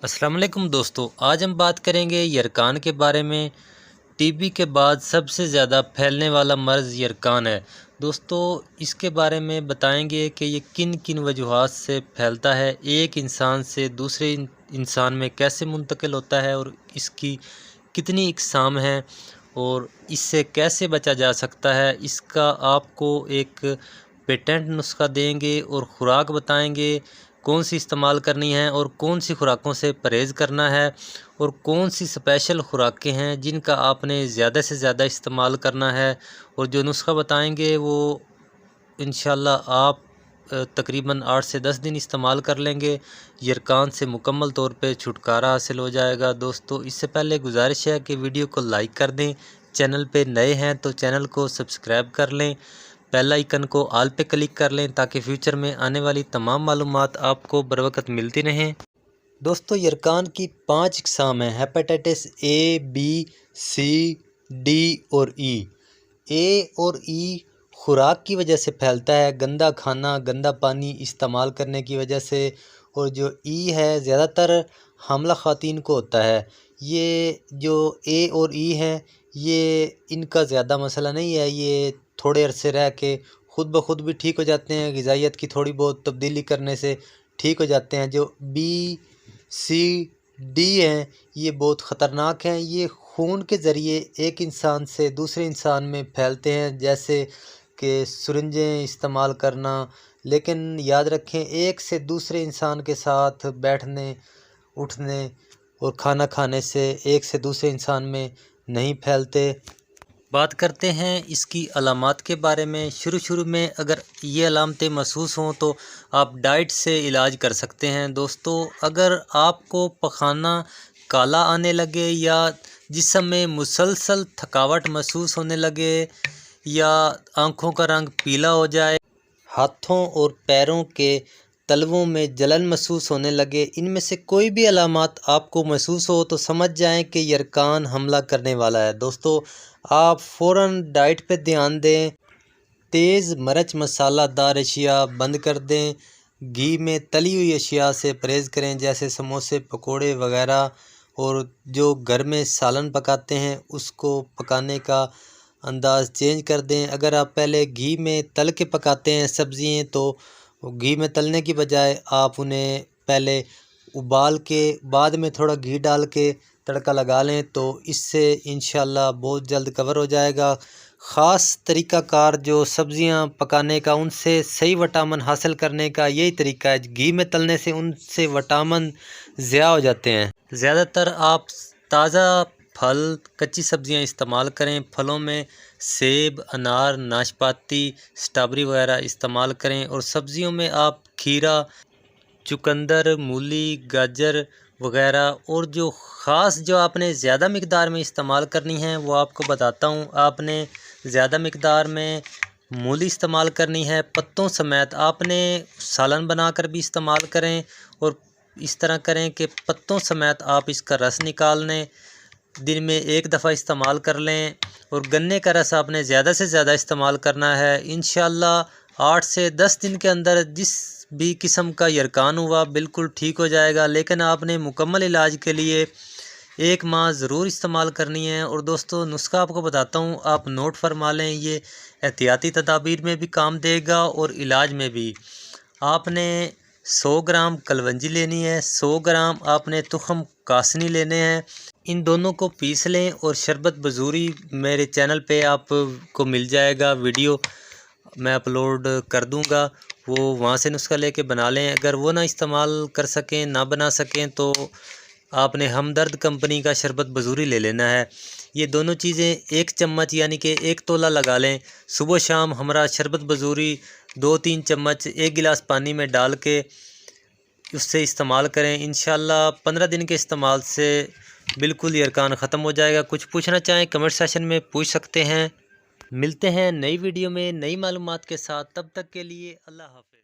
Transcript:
अस्सलाम वालेकुम दोस्तों, आज हम बात करेंगे यरकान के बारे में। टीबी के बाद सबसे ज़्यादा फैलने वाला मर्ज़ यरकान है। दोस्तों, इसके बारे में बताएंगे कि ये किन किन वजूहात से फैलता है, एक इंसान से दूसरे इंसान में कैसे मुंतकिल होता है और इसकी कितनी इकसाम हैं और इससे कैसे बचा जा सकता है। इसका आपको एक पेटेंट नुस्खा देंगे और ख़ुराक बताएंगे कौन सी इस्तेमाल करनी है और कौन सी खुराकों से परहेज़ करना है और कौन सी स्पेशल खुराकें हैं जिनका आपने ज़्यादा से ज़्यादा इस्तेमाल करना है। और जो नुस्खा बताएंगे वो इंशाल्लाह आप तकरीबन 8 से 10 दिन इस्तेमाल कर लेंगे, यरकान से मुकम्मल तौर पे छुटकारा हासिल हो जाएगा। दोस्तों, इससे पहले गुजारिश है कि वीडियो को लाइक कर दें, चैनल पे नए हैं तो चैनल को सब्सक्राइब कर लें, बेल आइकन को ऑल पे क्लिक कर लें ताकि फ्यूचर में आने वाली तमाम मालूमात आपको बर वक्त मिलती रहें। दोस्तों, यरकान की 5 इकसाम हैं, hepatitis A, B, C, D और ई। ए और ई खुराक की वजह से फैलता है, गंदा खाना, गंदा पानी इस्तेमाल करने की वजह से। और जो ई है ज़्यादातर हामला ख़वातीन को होता है। ये जो ए और ई हैं, ये इनका ज़्यादा मसला नहीं है, ये थोड़े अरसे रह के ख़ुद ब खुद भी ठीक हो जाते हैं, ग़िज़ाइयत की थोड़ी बहुत तब्दीली करने से ठीक हो जाते हैं। जो बी, सी, डी हैं, ये बहुत ख़तरनाक हैं। ये खून के ज़रिए एक इंसान से दूसरे इंसान में फैलते हैं, जैसे कि सुरंजें इस्तेमाल करना। लेकिन याद रखें, एक से दूसरे इंसान के साथ बैठने, उठने और खाना खाने से एक से दूसरे इंसान में नहीं फैलते। बात करते हैं इसकी अलामात के बारे में। शुरू में अगर ये अलामतें महसूस हों तो आप डाइट से इलाज कर सकते हैं। दोस्तों, अगर आपको पखाना काला आने लगे या जिस्म में मुसलसल थकावट महसूस होने लगे या आँखों का रंग पीला हो जाए, हाथों और पैरों के तलवों में जलन महसूस होने लगे, इनमें से कोई भी अलामात आपको महसूस हो तो समझ जाएं कि यरकान हमला करने वाला है। दोस्तों, आप फ़ौरन डाइट पे ध्यान दें, तेज़ मिर्च मसालादार अशिया बंद कर दें, घी में तली हुई अशिया से परहेज़ करें जैसे समोसे, पकोड़े वगैरह। और जो घर में सालन पकाते हैं उसको पकाने का अंदाज़ चेंज कर दें। अगर आप पहले घी में तल के पकाते हैं सब्ज़ियाँ तो घी में तलने की बजाय आप उन्हें पहले उबाल के बाद में थोड़ा घी डाल के तड़का लगा लें तो इससे इंशाल्लाह बहुत जल्द कवर हो जाएगा। ख़ास तरीक़ाकार जो सब्ज़ियां पकाने का, उनसे सही विटामिन हासिल करने का यही तरीका है। घी में तलने से उनसे विटामिन ज़्यादा हो जाते हैं। ज़्यादातर आप ताज़ा फल, कच्ची सब्ज़ियां इस्तेमाल करें। फलों में सेब, अनार, नाशपाती, स्ट्रॉबेरी वगैरह इस्तेमाल करें। और सब्ज़ियों में आप खीरा, चुकंदर, मूली, गाजर वगैरह। और जो ख़ास जो आपने ज़्यादा मिक़दार में इस्तेमाल करनी है वो आपको बताता हूँ। आपने ज़्यादा मिक़दार में मूली इस्तेमाल करनी है, पत्तों समेत। आपने सालन बनाकर भी इस्तेमाल करें और इस तरह करें कि पत्तों समेत आप इसका रस निकाल लें, दिन में 1 दफ़ा इस्तेमाल कर लें। और गन्ने का रस आपने ज़्यादा से ज़्यादा इस्तेमाल करना है। इंशाल्लाह 8 से 10 दिन के अंदर जिस भी किस्म का यरकान हुआ बिल्कुल ठीक हो जाएगा। लेकिन आपने मुकम्मल इलाज के लिए 1 माह ज़रूर इस्तेमाल करनी है। और दोस्तों, नुस्खा आपको बताता हूँ, आप नोट फरमा लें, ये एहतियाती तदाबीर में भी काम देगा और इलाज में भी। आपने 100 ग्राम कलवंजी लेनी है, 100 ग्राम आपने तुखम कासनी लेने हैं। इन दोनों को पीस लें और शरबत बजूरी मेरे चैनल पे आपको मिल जाएगा, वीडियो मैं अपलोड कर दूंगा, वो वहाँ से नुस्खा लेके बना लें। अगर वो ना इस्तेमाल कर सकें, ना बना सकें तो आपने हमदर्द कंपनी का शरबत बजूरी ले लेना है। ये दोनों चीज़ें 1 चम्मच यानी कि 1 तोला लगा लें। सुबह शाम हमारा शरबत बजूरी 2-3 चम्मच 1 गिलास पानी में डाल के उससे इस्तेमाल करें। इंशाल्लाह 15 दिन के इस्तेमाल से बिल्कुल यरकान ख़त्म हो जाएगा। कुछ पूछना चाहें कमेंट सेशन में पूछ सकते हैं। मिलते हैं नई वीडियो में नई मालूमात के साथ, तब तक के लिए अल्लाह हाफ़िज़।